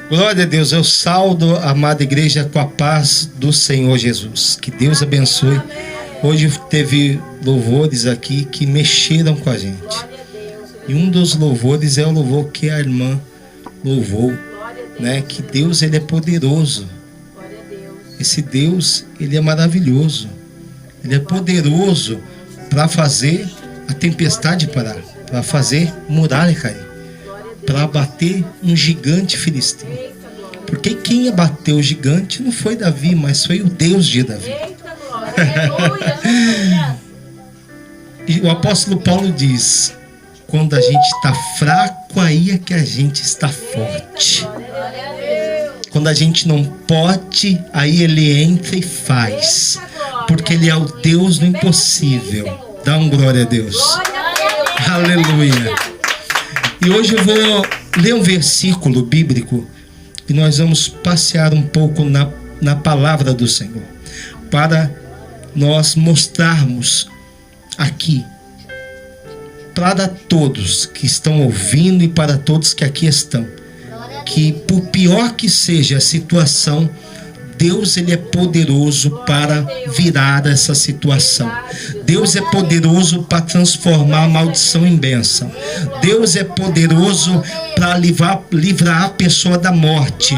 Glória a Deus, eu saudo a amada igreja com a paz do Senhor Jesus. Que Deus abençoe. Hoje teve louvores aqui que mexeram com a gente. E um dos louvores é o louvor que a irmã louvou, né? Que Deus, ele é poderoso. Esse Deus, ele é maravilhoso. Ele é poderoso para fazer a tempestade parar, para fazer muralha cair, para abater um gigante filisteu. Porque quem abateu o gigante não foi Davi, mas foi o Deus de Davi. E o apóstolo Paulo diz: quando a gente está fraco, aí é que a gente está forte. Quando a gente não pode, aí ele entra e faz. Porque ele é o Deus do impossível. Dá um glória a Deus. Aleluia. E hoje eu vou ler um versículo bíblico e nós vamos passear um pouco na palavra do Senhor, para nós mostrarmos aqui, para todos que estão ouvindo e para todos que aqui estão, que por pior que seja a situação, Deus, ele é poderoso para virar essa situação. Deus é poderoso para transformar a maldição em bênção. Deus é poderoso para livrar a pessoa da morte,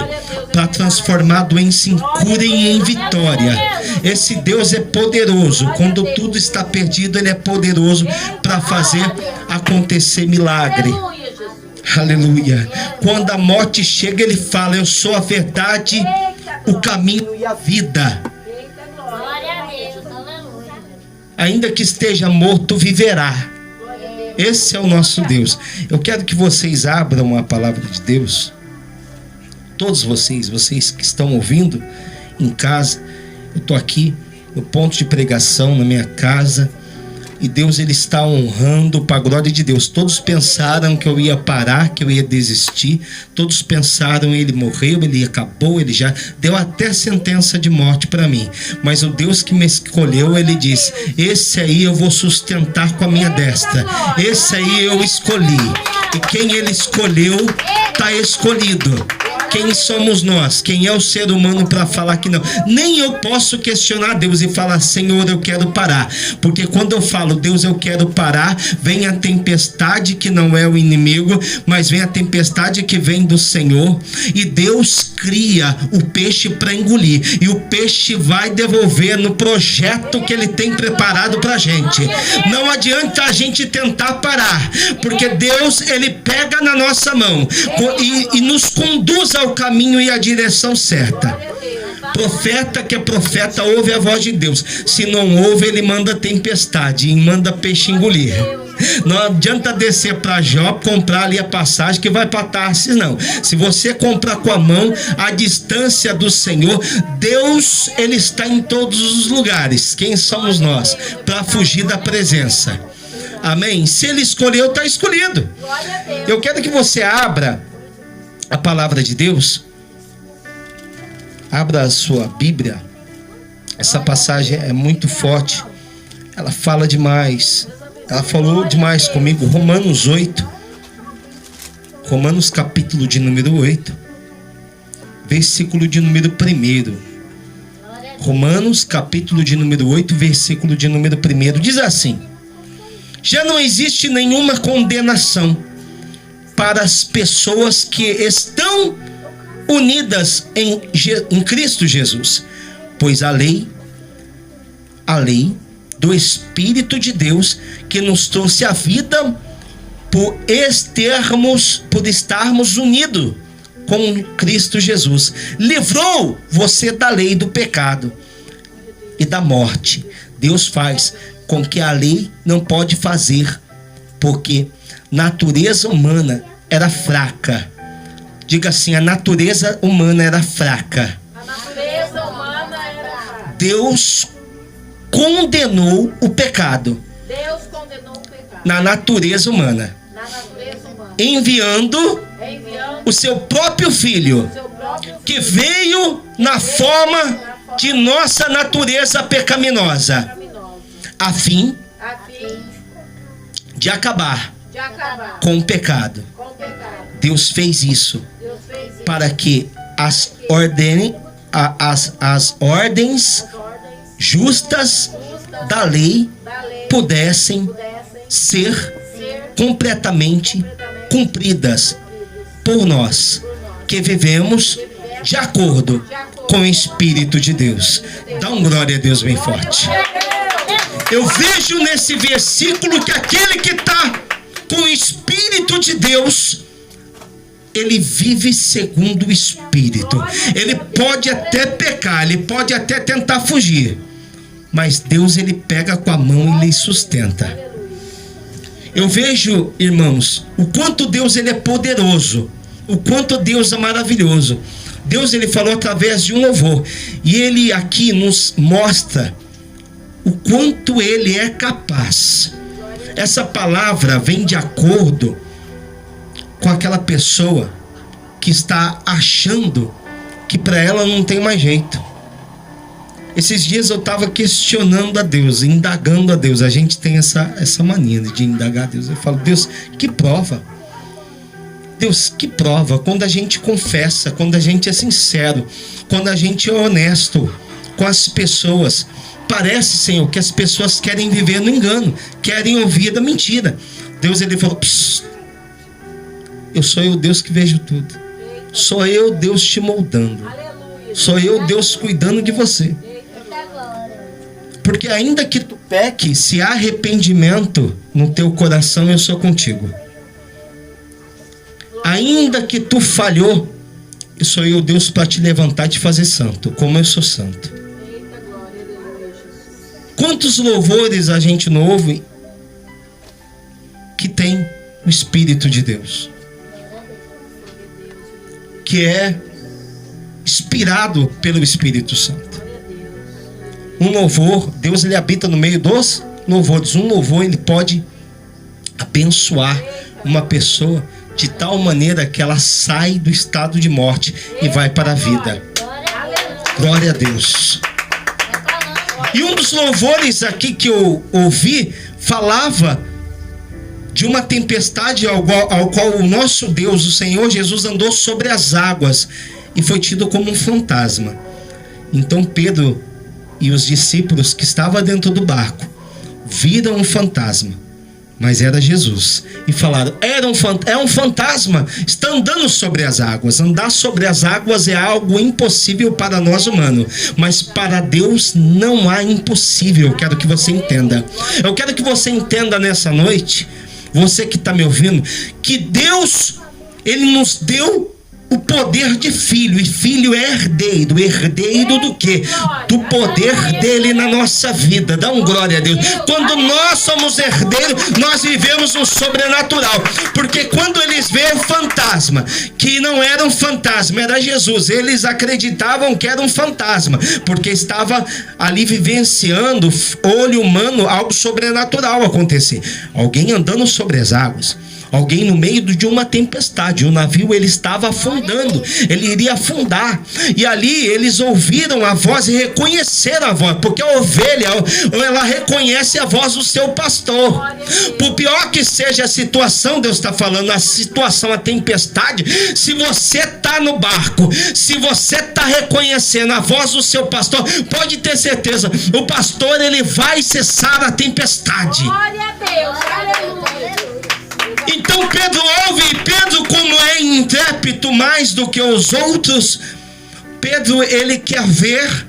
para transformar a doença em cura e em vitória. Esse Deus é poderoso. Quando tudo está perdido, ele é poderoso para fazer acontecer milagre. Aleluia. Quando a morte chega, ele fala: eu sou a verdade, o caminho e a vida. Ainda que esteja morto, viverá. Esse é o nosso Deus. Eu quero que vocês abram a palavra de Deus. Todos vocês que estão ouvindo em casa. Eu estou aqui no ponto de pregação, na minha casa. E Deus, ele está honrando para a glória de Deus. Todos pensaram que eu ia parar, que eu ia desistir. Todos pensaram, ele morreu, ele acabou, ele já deu até sentença de morte para mim. Mas o Deus que me escolheu, ele diz: esse aí eu vou sustentar com a minha destra. Esse aí eu escolhi. E quem ele escolheu, está escolhido. Quem somos nós? Quem é o ser humano para falar que não? Nem eu posso questionar Deus e falar: Senhor, eu quero parar. Porque quando eu falo: Deus, eu quero parar, vem a tempestade que não é o inimigo, mas vem a tempestade que vem do Senhor. E Deus cria o peixe para engolir. E o peixe vai devolver no projeto que ele tem preparado para a gente. Não adianta a gente tentar parar, porque Deus, ele pega na nossa mão e nos conduz ao caminho e à direção certa. Profeta que é profeta ouve a voz de Deus. Se não ouve, ele manda tempestade e manda peixe engolir. Não adianta descer para Jó, comprar ali a passagem que vai para Tarsis, não. Se você comprar com a mão, a distância do Senhor, Deus, ele está em todos os lugares. Quem somos nós para fugir da presença? Amém? Se ele escolheu, está escolhido. Eu quero que você abra a palavra de Deus. Abra a sua Bíblia. Essa passagem é muito forte. Ela fala demais. Ela falou demais comigo. Romanos 8. Romanos capítulo de número 8. Versículo de número 1. Romanos capítulo de número 8. Versículo de número 1. Diz assim: já não existe nenhuma condenação para as pessoas que estão unidas em Cristo Jesus, pois a lei do Espírito de Deus que nos trouxe a vida por estarmos unidos com Cristo Jesus, livrou você da lei do pecado e da morte. Deus faz com que a lei não pode fazer, porque natureza humana era fraca. Diga assim: a natureza humana era fraca. Deus condenou o pecado na natureza humana, enviando o seu próprio filho, que veio na forma de nossa natureza pecaminosa, a fim de acabar com o pecado. Deus fez isso para que as ordens justas da lei pudessem ser completamente cumpridas por nós que vivemos de acordo com o Espírito de Deus. Dá um glória a Deus bem forte. Eu vejo nesse versículo que aquele que está com o Espírito de Deus, ele vive segundo o Espírito. Ele pode até pecar, ele pode até tentar fugir, mas Deus, ele pega com a mão e lhe sustenta. Eu vejo, irmãos, o quanto Deus, ele é poderoso, o quanto Deus é maravilhoso. Deus, ele falou através de um louvor, e ele aqui nos mostra o quanto ele é capaz. Essa palavra vem de acordo com aquela pessoa que está achando que para ela não tem mais jeito. Esses dias eu estava questionando a Deus, indagando a Deus. A gente tem essa mania de indagar a Deus. Eu falo, Deus, que prova? Deus, que prova? Quando a gente confessa, quando a gente é sincero, quando a gente é honesto com as pessoas. Parece, Senhor, que as pessoas querem viver no engano, querem ouvir da mentira. Deus, ele falou, eu sou eu, Deus, que vejo tudo. Sou eu, Deus, te moldando. Sou eu, Deus, cuidando de você. Porque ainda que tu peque, se há arrependimento no teu coração, eu sou contigo. Ainda que tu falhou, sou eu, Deus, para te levantar e te fazer santo, como eu sou santo. Quantos louvores a gente não ouve que tem o Espírito de Deus, que é inspirado pelo Espírito Santo. Um louvor, Deus, ele habita no meio dos louvores. Um louvor, ele pode abençoar uma pessoa de tal maneira que ela sai do estado de morte e vai para a vida. Glória a Deus. E um dos louvores aqui que eu ouvi falava de uma tempestade ao qual o nosso Deus, o Senhor Jesus, andou sobre as águas e foi tido como um fantasma. Então Pedro e os discípulos que estavam dentro do barco viram um fantasma, mas era Jesus, e falaram, é um fantasma, está andando sobre as águas. Andar sobre as águas é algo impossível para nós humanos, mas para Deus não há impossível. Eu quero que você entenda. Eu quero que você entenda nessa noite, você que está me ouvindo, que Deus, ele nos deu o poder de filho, e filho é herdeiro. Herdeiro do quê? Do poder dele na nossa vida. Dá um glória a Deus. Quando nós somos herdeiros, nós vivemos um sobrenatural, porque quando eles veem o fantasma, que não era um fantasma, era Jesus, eles acreditavam que era um fantasma, porque estava ali vivenciando, olho humano, algo sobrenatural acontecer. Alguém andando sobre as águas, alguém no meio de uma tempestade. O navio, ele estava afundando, ele iria afundar, e ali eles ouviram a voz e reconheceram a voz, porque a ovelha, ela reconhece a voz do seu pastor. Por pior que seja a situação, Deus está falando, a situação, a tempestade, se você está no barco, se você está reconhecendo a voz do seu pastor, pode ter certeza, o pastor, ele vai cessar a tempestade. Glória a Deus, aleluia. Então Pedro ouve, e Pedro, como é intrépido mais do que os outros, Pedro, ele quer ver,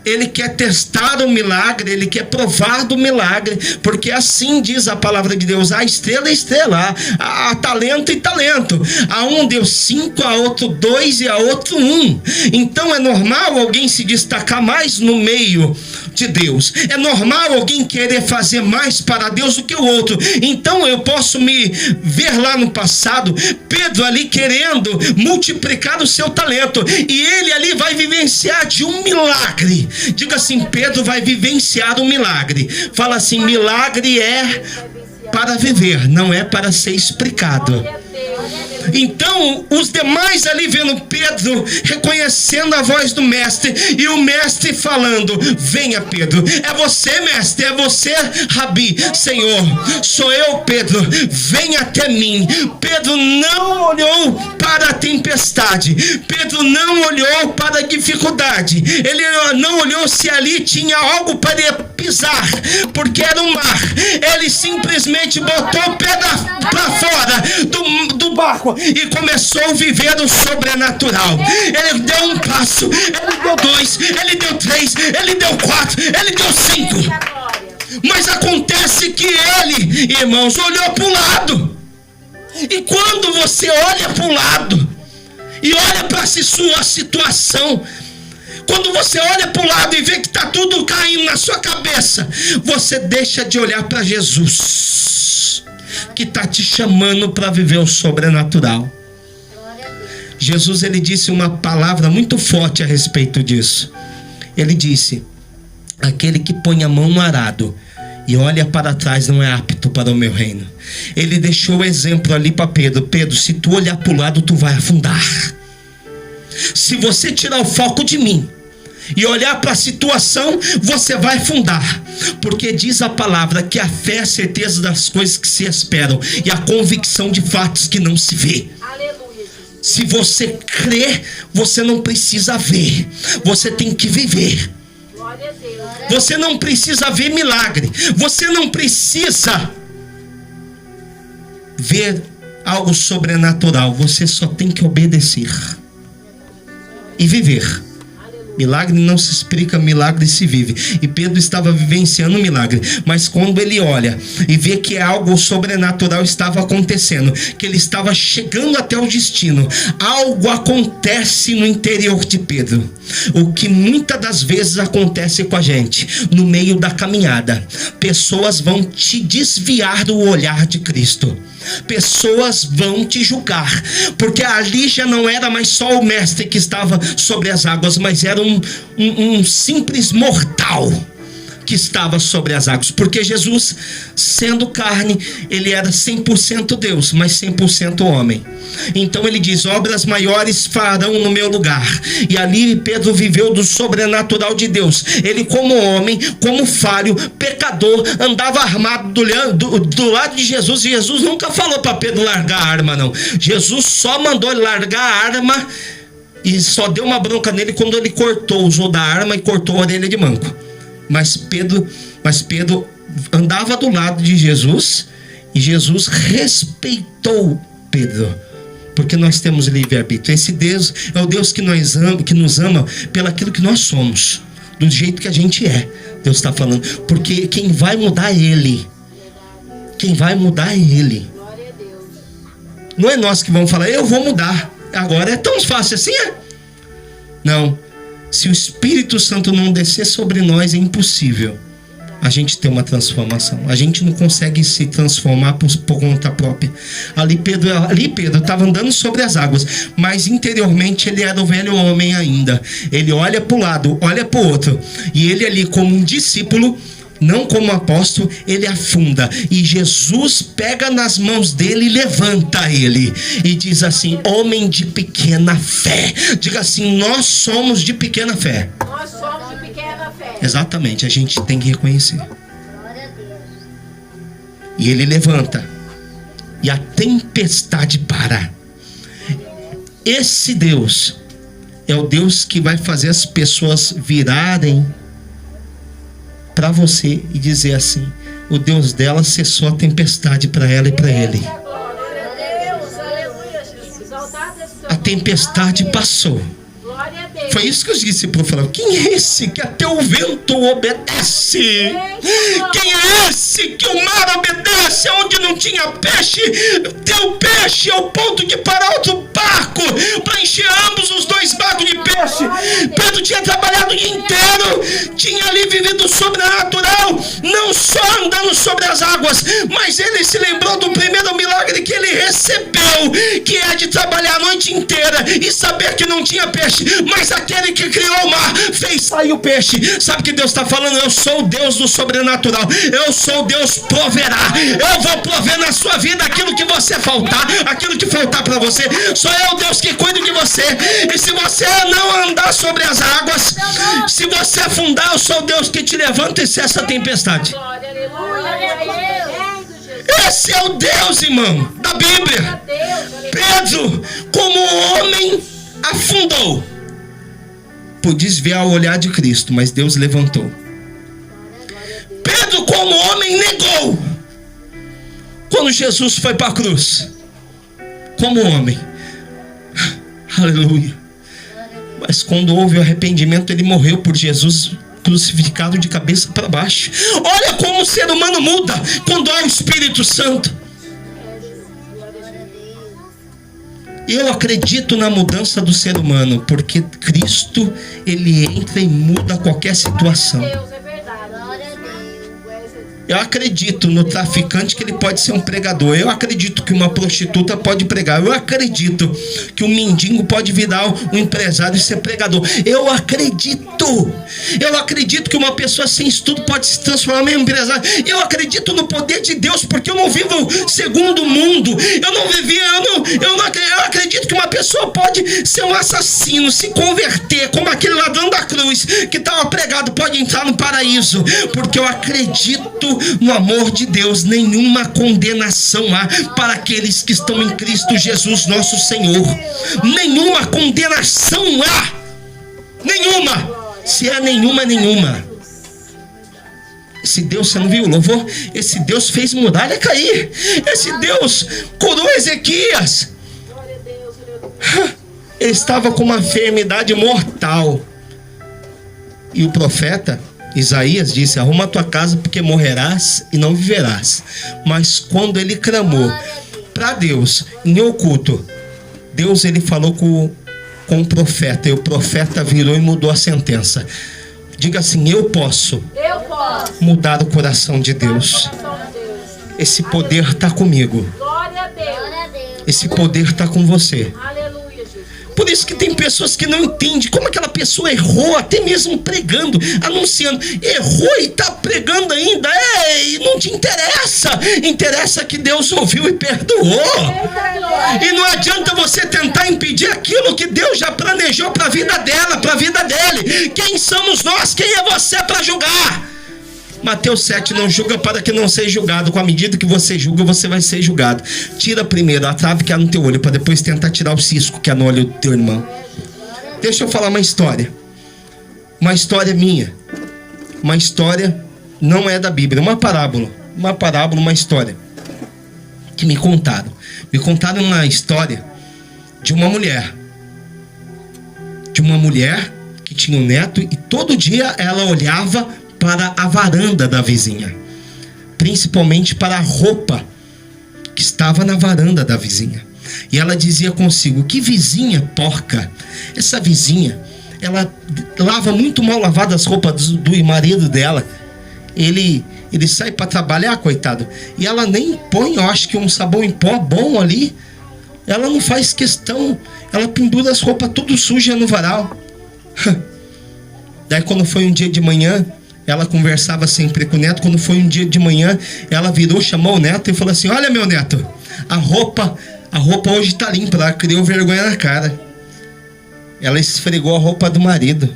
ele quer testar o milagre, ele quer provar do milagre, porque assim diz a palavra de Deus, a estrela é estrela, a talento e talento, a um deu 5, a outro 2 e a outro 1. Então é normal alguém se destacar mais no meio de Deus, é normal alguém querer fazer mais para Deus do que o outro. Então eu posso me ver lá no passado, Pedro ali querendo multiplicar o seu talento, e ele ali vai vivenciar de um milagre. Diga assim, Pedro vai vivenciar um milagre. Fala assim, milagre é para viver, não é para ser explicado. Então os demais ali vendo Pedro, reconhecendo a voz do mestre, e o mestre falando: venha Pedro. É você, mestre, é você, Rabi. Senhor, sou eu, Pedro, venha até mim. Pedro não olhou para a tempestade, Pedro não olhou para a dificuldade, ele não olhou se ali tinha algo para ele pisar, porque era um mar. Ele simplesmente botou o pé para fora do barco e começou a viver o sobrenatural. Ele deu um passo, ele deu 2, ele deu 3, ele deu 4, ele deu 5. Mas acontece que ele, irmãos, olhou para o lado. E quando você olha para o lado e olha para a sua situação, quando você olha para o lado e vê que está tudo caindo na sua cabeça, você deixa de olhar para Jesus, que está te chamando para viver o sobrenatural. Jesus, ele disse uma palavra muito forte a respeito disso. Ele disse: aquele que põe a mão no arado e olha para trás não é apto para o meu reino. Ele deixou o exemplo ali para Pedro: Pedro, se tu olhar para o lado, tu vai afundar. Se você tirar o foco de mim e olhar para a situação, você vai afundar. Porque diz a palavra que a fé é a certeza das coisas que se esperam e a convicção de fatos que não se vê. Se você crê, você não precisa ver, você tem que viver. Você não precisa ver milagre, você não precisa ver algo sobrenatural, você só tem que obedecer e viver. Milagre não se explica, milagre se vive. E Pedro estava vivenciando um milagre, mas quando ele olha e vê que algo sobrenatural estava acontecendo, que ele estava chegando até o destino, algo acontece no interior de Pedro. O que muitas das vezes acontece com a gente no meio da caminhada: pessoas vão te desviar do olhar de Cristo. Pessoas vão te julgar, porque ali já não era mais só o mestre que estava sobre as águas, mas era um simples mortal que estava sobre as águas. Porque Jesus, sendo carne, ele era 100% Deus, mas 100% homem. Então ele diz: obras maiores farão no meu lugar. E ali Pedro viveu do sobrenatural de Deus. Ele, como homem, como falho, pecador, andava armado do lado de Jesus. E Jesus nunca falou para Pedro largar a arma, não. Jesus só mandou ele largar a arma e só deu uma bronca nele quando ele usou da arma e cortou a orelha de manco. Mas Pedro andava do lado de Jesus, e Jesus respeitou Pedro, porque nós temos livre-arbítrio. Esse Deus é o Deus que nos ama pelo aquilo que nós somos, do jeito que a gente é. Deus está falando, porque quem vai mudar é Ele. Quem vai mudar é Ele. Não é nós que vamos falar: eu vou mudar. Agora é tão fácil assim, é? Não. Se o Espírito Santo não descer sobre nós, é impossível a gente ter uma transformação. A gente não consegue se transformar por conta própria. Ali Pedro estava andando sobre as águas, mas interiormente ele era o velho homem ainda. Ele olha para o lado, olha para o outro, e ele ali, como um discípulo, não como apóstolo, ele afunda. E Jesus pega nas mãos dele e levanta ele e diz assim: homem de pequena fé. Diga assim: nós somos de pequena fé. Nós somos de pequena fé. Exatamente, a gente tem que reconhecer. E ele levanta e a tempestade para. Esse Deus é o Deus que vai fazer as pessoas virarem para você e dizer assim: o Deus dela cessou a tempestade para ela e para ele. A tempestade passou. Foi isso que os discípulos falaram: quem é esse que até o vento obedece? Quem é esse que o mar obedece? Onde não tinha peixe, deu peixe ao ponto de parar outro barco para encher ambos os 2 barcos de peixe. Pedro tinha trabalhado o dia inteiro, tinha ali vivido sobrenatural, não só andando sobre as águas, águas, mas ele se lembrou do primeiro milagre que ele recebeu, que é de trabalhar a noite inteira e saber que não tinha peixe, mas aquele que criou o mar fez sair o peixe. Sabe o que Deus está falando? Eu sou o Deus do sobrenatural, eu sou o Deus proverá, eu vou prover na sua vida aquilo que você faltar, aquilo que faltar para você. Sou eu, Deus, que cuido de você. E se você não andar sobre as águas, se você afundar, eu sou o Deus que te levanta e cessa a tempestade. Esse é o Deus, irmão, da Bíblia. Pedro, como homem, afundou por desviar o olhar de Cristo, mas Deus levantou. Pedro, como homem, negou quando Jesus foi para a cruz, como homem. Aleluia. Mas quando houve o arrependimento, ele morreu por Jesus crucificado de cabeça para baixo. Olha como o ser humano muda quando há o Espírito Santo. Eu acredito na mudança do ser humano, porque Cristo, ele entra e muda qualquer situação. Eu acredito no traficante, que ele pode ser um pregador. Eu acredito que uma prostituta pode pregar. Eu acredito que um mendigo pode virar um empresário e ser pregador. Eu acredito que uma pessoa sem estudo pode se transformar em empresário. Eu acredito no poder de Deus, porque eu não vivo segundo o mundo. Eu acredito que uma pessoa pode ser um assassino, se converter, como aquele ladrão da cruz que estava pregado, pode entrar no paraíso, porque eu acredito no amor de Deus. Nenhuma condenação há para aqueles que estão em Cristo Jesus nosso Senhor. Nenhuma condenação há. Nenhuma. Se é nenhuma, é nenhuma. Esse Deus, você não viu o louvor? Esse Deus fez muralha cair. Esse Deus curou Ezequias. Ele estava com uma enfermidade mortal. E o profeta Isaías disse: arruma a tua casa, porque morrerás e não viverás. Mas quando ele clamou para Deus em oculto, Deus, ele falou com o profeta, e o profeta virou e mudou a sentença. Diga assim: eu posso mudar o coração de Deus. Esse poder está comigo. Esse poder está com você. Por isso que tem pessoas que não entendem como aquela pessoa errou, até mesmo pregando, anunciando. Errou e está pregando ainda. E não te interessa. Interessa que Deus ouviu e perdoou. E não adianta você tentar impedir aquilo que Deus já planejou para a vida dela, para a vida dele. Quem somos nós? Quem é você para julgar? Mateus 7, não julga para que não seja julgado. Com a medida que você julga, você vai ser julgado. Tira primeiro a trave que há no teu olho, para depois tentar tirar o cisco que há no olho do teu irmão. Deixa eu falar uma história. Uma história minha. Uma história não é da Bíblia. Uma parábola, uma história que me contaram. Me contaram uma história de uma mulher. De uma mulher que tinha um neto, e todo dia ela olhava para a varanda da vizinha, principalmente para a roupa que estava na varanda da vizinha. E ela dizia consigo: que vizinha porca. Essa vizinha, ela lava muito mal lavadas as roupas do marido dela. Ele sai para trabalhar, coitado, e ela nem põe, eu acho que um sabão em pó bom ali. Ela não faz questão. Ela pendura as roupas tudo sujas no varal. Daí quando foi um dia de manhã, ela conversava sempre com o neto. Quando foi um dia de manhã, ela virou, chamou o neto e falou assim: olha, meu neto, a roupa hoje está limpa. Ela criou vergonha na cara. Ela esfregou a roupa do marido.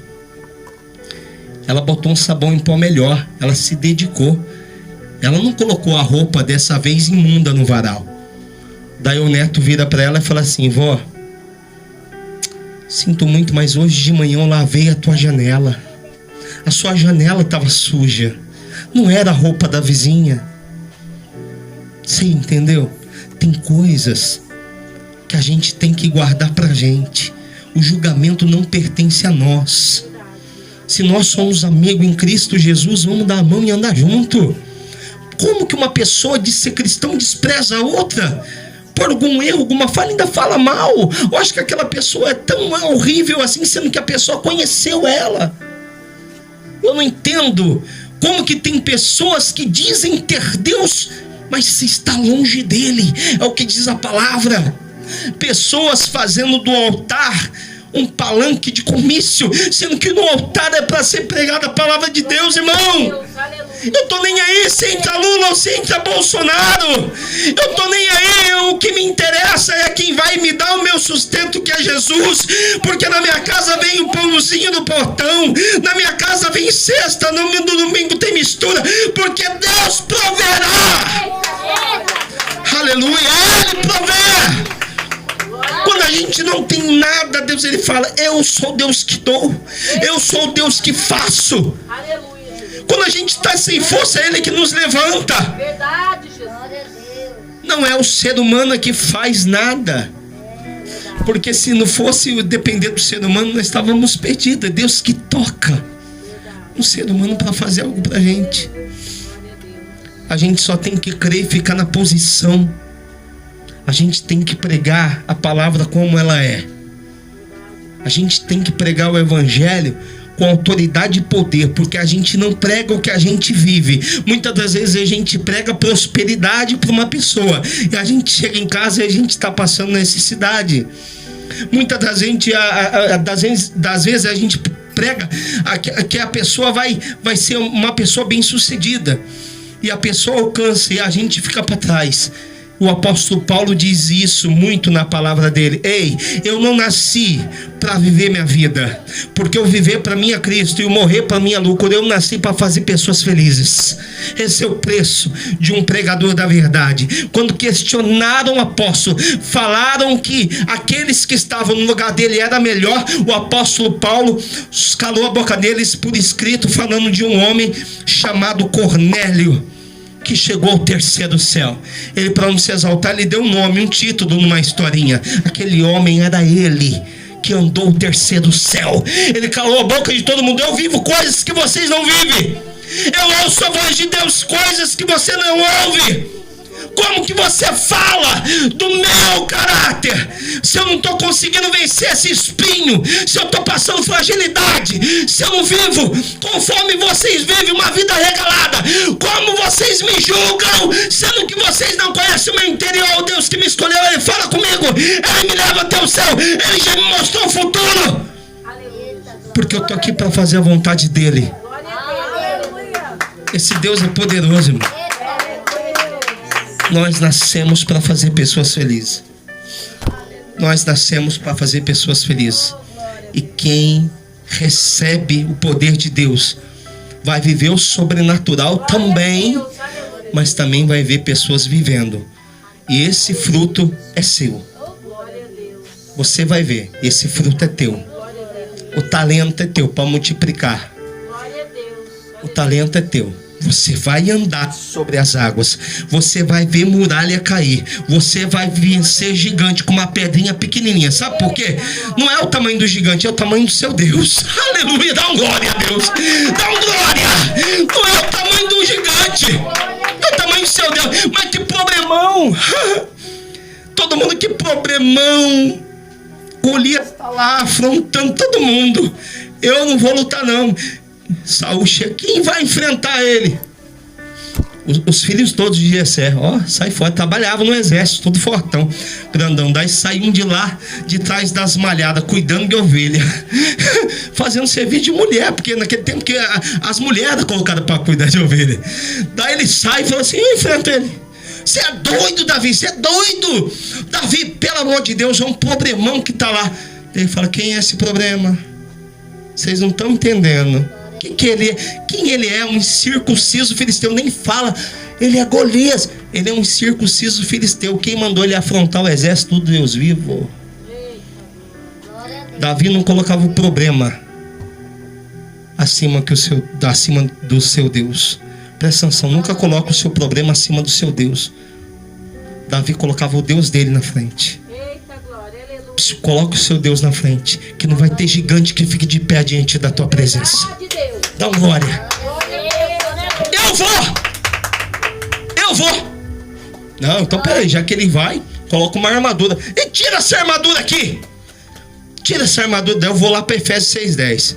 Ela botou um sabão em pó melhor. Ela se dedicou. Ela não colocou a roupa dessa vez imunda no varal. Daí o neto vira para ela e fala assim: vó, sinto muito, mas hoje de manhã eu lavei a tua janela. A sua janela estava suja. Não era a roupa da vizinha. Você entendeu? Tem coisas que a gente tem que guardar pra gente. O julgamento não pertence a nós. Se nós somos amigos em Cristo Jesus, vamos dar a mão e andar junto. Como que uma pessoa de ser cristão despreza a outra? Por algum erro, alguma falha, ainda fala mal. Eu acho que aquela pessoa é tão horrível assim, sendo que a pessoa conheceu ela. Eu não entendo como que tem pessoas que dizem ter Deus mas se está longe dele. É o que diz a palavra. Pessoas fazendo do altar um palanque de comício, sendo que no altar é para ser pregada a palavra de Deus, irmão. Eu tô nem aí se entra Lula ou se entra Bolsonaro. Eu tô nem aí. O que me interessa é quem vai me dar o meu sustento, que é Jesus. Porque na minha casa vem o pãozinho do portão, na minha casa vem cesta, no domingo tem mistura, porque Deus proverá. Aleluia, Ele provê. Quando a gente não tem nada, Deus, Ele fala: eu sou Deus que dou, eu sou Deus que faço. Aleluia. Quando a gente está sem força, é Ele que nos levanta. Verdade, Jesus. Não é o ser humano que faz nada. Porque se não fosse depender do ser humano, nós estávamos perdidos. É Deus que toca o ser humano para fazer algo para a gente. A gente só tem que crer e ficar na posição. A gente tem que pregar a palavra como ela é. A gente tem que pregar o evangelho com autoridade e poder, porque a gente não prega o que a gente vive. Muitas das vezes a gente prega prosperidade para uma pessoa, e a gente chega em casa e a gente está passando necessidade. Muitas das vezes a gente prega que a pessoa vai ser uma pessoa bem sucedida, e a pessoa alcança e a gente fica para trás. O apóstolo Paulo diz isso muito na palavra dele: ei, eu não nasci para viver minha vida, porque eu viver para mim é Cristo e eu morrer para mim é lucro. Eu nasci para fazer pessoas felizes. Esse é o preço de um pregador da verdade. Quando questionaram o apóstolo, falaram que aqueles que estavam no lugar dele era melhor, o apóstolo Paulo calou a boca deles por escrito, falando de um homem chamado Cornélio, que chegou ao terceiro céu. Ele, para não se exaltar, ele deu um nome, um título numa historinha. Aquele homem era ele que andou o terceiro céu. Ele calou a boca de todo mundo: eu vivo coisas que vocês não vivem. Eu ouço a voz de Deus, coisas que você não ouve. Como que você fala do meu caráter se eu não estou conseguindo vencer esse espinho? Se eu estou passando fragilidade? Se eu não vivo conforme vocês vivem uma vida regalada? Como vocês me julgam, sendo que vocês não conhecem o meu interior? O Deus que me escolheu, Ele fala comigo, Ele me leva até o céu, Ele já me mostrou o futuro. Porque eu estou aqui para fazer a vontade dEle. Esse Deus é poderoso, irmão. Nós nascemos para fazer pessoas felizes. Nós nascemos para fazer pessoas felizes. E quem recebe o poder de Deus vai viver o sobrenatural também, mas também vai ver pessoas vivendo. E esse fruto é seu. Você vai ver, esse fruto é teu. O talento é teu para multiplicar. O talento é teu. Você vai andar sobre as águas. Você vai ver muralha cair. Você vai vencer gigante com uma pedrinha pequenininha. Sabe por quê? Não é o tamanho do gigante, é o tamanho do seu Deus. Aleluia, dá um glória a Deus. Dá um glória. Não é o tamanho do gigante, é o tamanho do seu Deus. Mas que problemão. Todo mundo, que problemão. Golias está lá afrontando todo mundo. Eu não vou lutar não. Saul chega, quem vai enfrentar ele? Os filhos todos de Jessé, sai fora, trabalhavam no exército, todo fortão, grandão. Daí saíam de lá, de trás das malhadas, cuidando de ovelha, fazendo serviço de mulher, porque naquele tempo que as mulheres eram colocadas para cuidar de ovelha. Daí ele sai e fala assim: eu enfrento ele. Você é doido, Davi, você é doido. Davi, pelo amor de Deus, é um problemão que está lá. Ele fala: quem é esse problema? Vocês não estão entendendo. Quem ele é? Um incircunciso filisteu. Nem fala, ele é Golias. Ele é um incircunciso filisteu. Quem mandou ele afrontar o exército do Deus vivo? Davi não colocava o problema acima do seu Deus. Presta atenção, nunca coloca o seu problema acima do seu Deus. Davi colocava o Deus dele na frente. Coloca o seu Deus na frente, que não vai ter gigante que fique de pé diante da tua presença. Dá uma glória. Eu vou. Não, então peraí, já que ele vai, coloca uma armadura. E tira essa armadura aqui. Tira essa armadura. Daí eu vou lá para Efésios 6:10.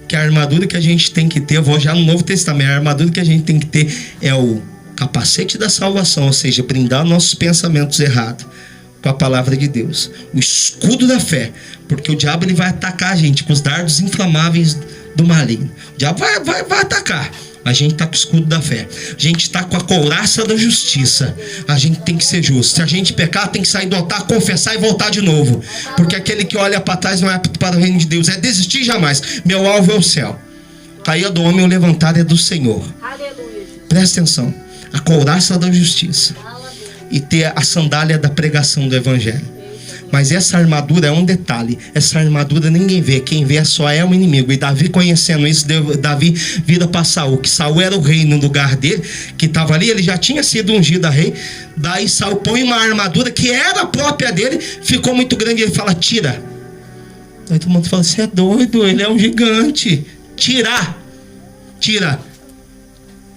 Que a armadura que a gente tem que ter, eu vou já no Novo Testamento. A armadura que a gente tem que ter é o Capacete da salvação, ou seja, brindar nossos pensamentos errados com a palavra de Deus. O escudo da fé, porque o diabo ele vai atacar a gente com os dardos inflamáveis do maligno. O diabo vai atacar. A gente está com o escudo da fé. A gente está com a couraça da justiça. A gente tem que ser justo. Se a gente pecar, tem que sair do altar, confessar e voltar de novo. Porque aquele que olha para trás não é apto para o reino de Deus. É desistir jamais. Meu alvo é o céu. Cair do homem, o levantar é do Senhor. Aleluia. Presta atenção. A couraça da justiça. E ter a sandália da pregação do evangelho. Mas essa armadura é um detalhe. Essa armadura ninguém vê. Quem vê só é o inimigo. E Davi, conhecendo isso, Davi vira para Saul. Que Saul era o rei no lugar dele, que estava ali. Ele já tinha sido ungido a rei. Daí Saul põe uma armadura que era própria dele. Ficou muito grande. Ele fala, tira. Aí todo mundo fala, você é doido. Ele é um gigante. Tira.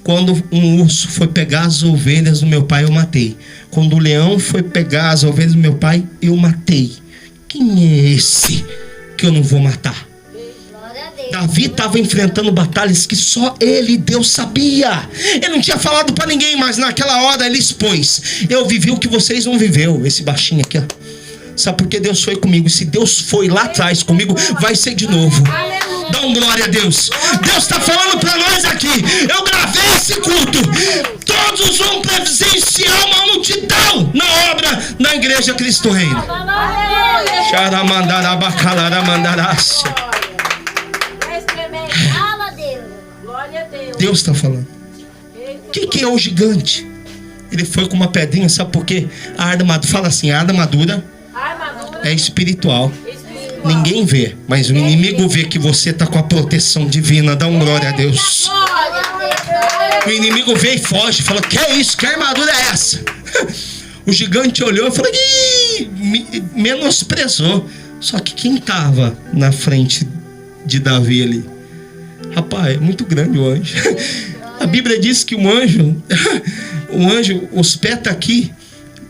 Quando um urso foi pegar as ovelhas do meu pai, eu matei. Quando o leão foi pegar as ovelhas do meu pai, eu matei. Quem é esse que eu não vou matar? Davi estava enfrentando batalhas que só ele e Deus sabia. Ele não tinha falado para ninguém, mas naquela hora ele expôs. Eu vivi o que vocês não viveu. Esse baixinho aqui, ó. Sabe por que Deus foi comigo? Se Deus foi lá atrás comigo, vai ser de novo. Dá um glória a Deus. Deus está falando para nós aqui. Eu gravei esse culto. Todos vão presenciar uma multidão na obra da Igreja Cristo Reino. Deus está falando. O que é o gigante? Ele foi com uma pedrinha, sabe por quê? A armadura, fala assim, a armadura é espiritual. Ninguém vê, mas o inimigo vê que você está com a proteção divina. Dá um glória a Deus. O inimigo vê e foge. Fala, que é isso? Que armadura é essa? O gigante olhou e falou, menosprezou. Só que quem estava na frente de Davi ali? Rapaz, é muito grande o anjo. A Bíblia diz que o anjo, os pés estão aqui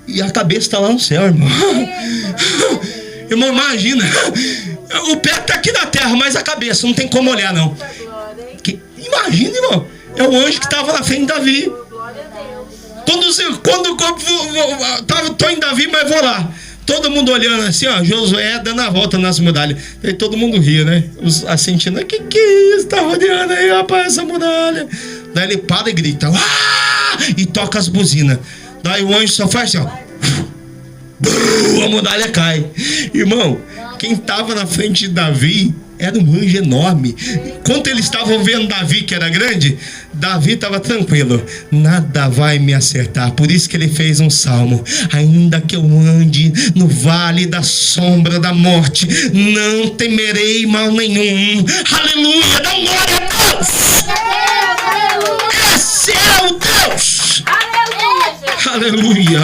e a cabeça está lá no céu, irmão. Irmão, imagina. O pé está aqui na terra, mas a cabeça não tem como olhar, não. Imagina, irmão. É o anjo que estava na frente de Davi. Quando estou em Davi, mas vou lá. Todo mundo olhando assim, ó, Josué dando a volta nas muralhas. Aí todo mundo ria, né? Os assentindo, que é isso? Tá rodeando aí, rapaz, essa muralha. Daí ele para e grita, ah! E toca as buzinas. Daí o anjo só faz assim, ó. A muralha cai. Irmão, quem estava na frente de Davi era um anjo enorme. Enquanto eles estavam vendo Davi, que era grande, Davi estava tranquilo. Nada vai me acertar. Por isso que ele fez um salmo. Ainda que eu ande no vale da sombra da morte, não temerei mal nenhum. Aleluia, dá glória a Deus. Esse é o Deus. Aleluia.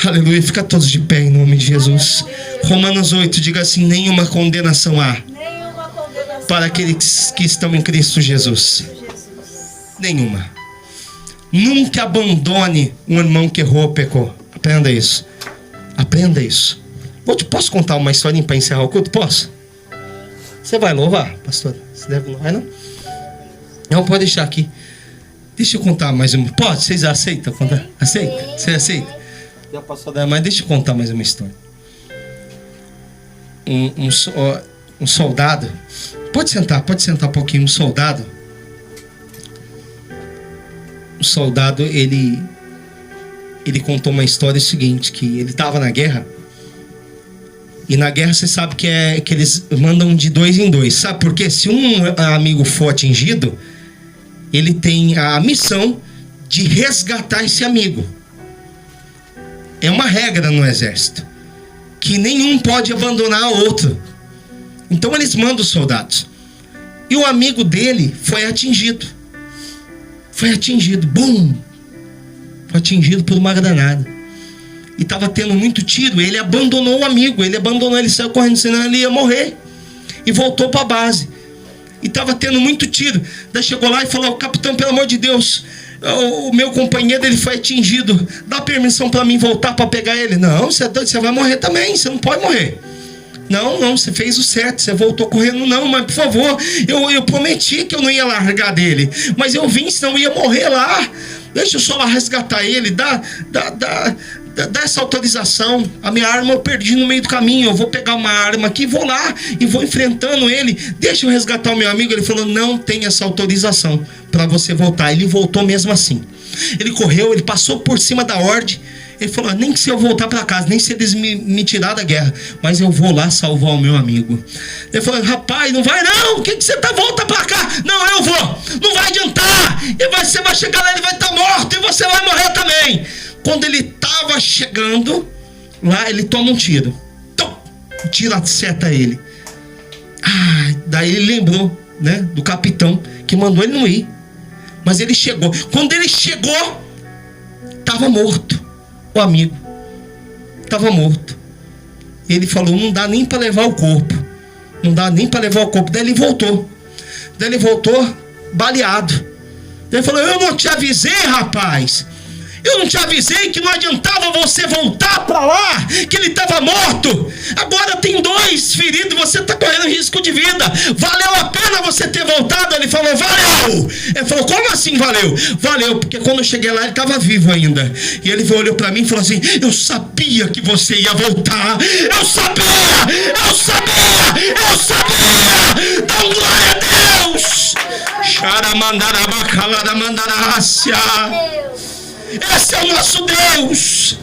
Aleluia. Fica todos de pé em nome de Jesus. Romanos 8, diga assim, nenhuma condenação há para aqueles que estão em Cristo Jesus. Nenhuma. Nunca abandone um irmão que errou, pecou. Aprenda isso. Aprenda isso. Posso contar uma historinha para encerrar o culto? Posso? Você vai louvar, pastor? Você deve louvar, não? Não, pode deixar aqui. Deixa eu contar mais uma. Pode? Vocês aceitam contar? Aceita? Você aceita? Já passou dela, mas deixa eu contar mais uma história. Um soldado. Pode sentar um pouquinho. Um soldado, ele contou uma história seguinte, que ele estava na guerra. E na guerra você sabe que eles mandam de 2 em 2. Sabe por quê? Se um amigo for atingido, ele tem a missão de resgatar esse amigo. É uma regra no exército, que nenhum pode abandonar o outro. Então eles mandam os soldados. E o amigo dele foi atingido. Bum! Foi atingido por uma granada. E estava tendo muito tiro. Ele abandonou o amigo. Ele saiu correndo, senão ele ia morrer. E voltou para a base. E estava tendo muito tiro. Daí chegou lá e falou, capitão, pelo amor de Deus, o meu companheiro, ele foi atingido. Dá permissão para mim voltar para pegar ele? Não, você é doido, você vai morrer também. Você não pode morrer. Não, você fez o certo, você voltou correndo. Não, mas por favor, eu prometi que eu não ia largar dele, mas eu vim, senão eu ia morrer lá. Deixa eu só lá resgatar ele, dá essa autorização. A minha arma eu perdi no meio do caminho, eu vou pegar uma arma aqui, vou lá e vou enfrentando ele. Deixa eu resgatar o meu amigo. Ele falou, não tem essa autorização para você voltar. Ele voltou mesmo assim. Ele correu, ele passou por cima da horde. Ele falou, nem que se eu voltar para casa, nem se eles me tirar da guerra, mas eu vou lá salvar o meu amigo. Ele falou, rapaz, não vai não, o que você tá, volta para cá. Não, eu vou, não vai adiantar, você vai chegar lá, ele vai estar morto e você vai morrer também. Quando ele estava chegando lá, ele toma um tiro. Tira a seta a ele. Daí ele lembrou, né, do capitão que mandou ele não ir. Mas ele chegou. Quando ele chegou, estava morto. O amigo estava morto. Ele falou, não dá nem para levar o corpo. Não dá nem para levar o corpo. Daí ele voltou. Baleado. Daí ele falou, eu não te avisei, rapaz. Eu não te avisei que não adiantava você voltar para lá, que ele estava morto. Agora tem 2 feridos, você está correndo risco de vida. Valeu a pena você ter voltado? Ele falou, valeu. Ele falou, como assim valeu? Valeu, porque quando eu cheguei lá ele estava vivo ainda. E ele olhou para mim e falou assim, eu sabia que você ia voltar. Eu sabia. Dá glória a Deus. Xaramandarabacalaramandarácia. Esse é o nosso Deus.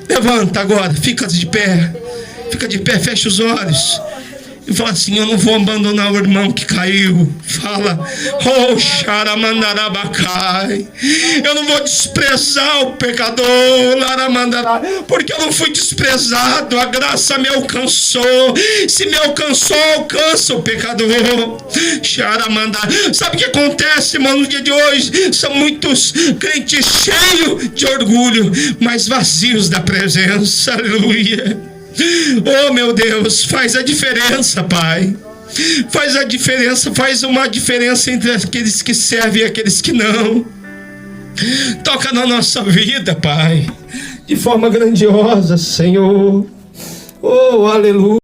Levanta agora, fica de pé, fecha os olhos e fala assim, eu não vou abandonar o irmão que caiu. Fala, oh xaramandarabacai, eu não vou desprezar o pecador, laramandará, porque eu não fui desprezado, a graça me alcançou. Se me alcançou, alcança o pecador. Xaramandar. Sabe o que acontece, irmão, no dia de hoje? São muitos crentes cheios de orgulho, mas vazios da presença. Aleluia. Oh meu Deus, faz a diferença, Pai. Faz a diferença, faz uma diferença entre aqueles que servem e aqueles que não. Toca na nossa vida, Pai, de forma grandiosa, Senhor. Oh, aleluia.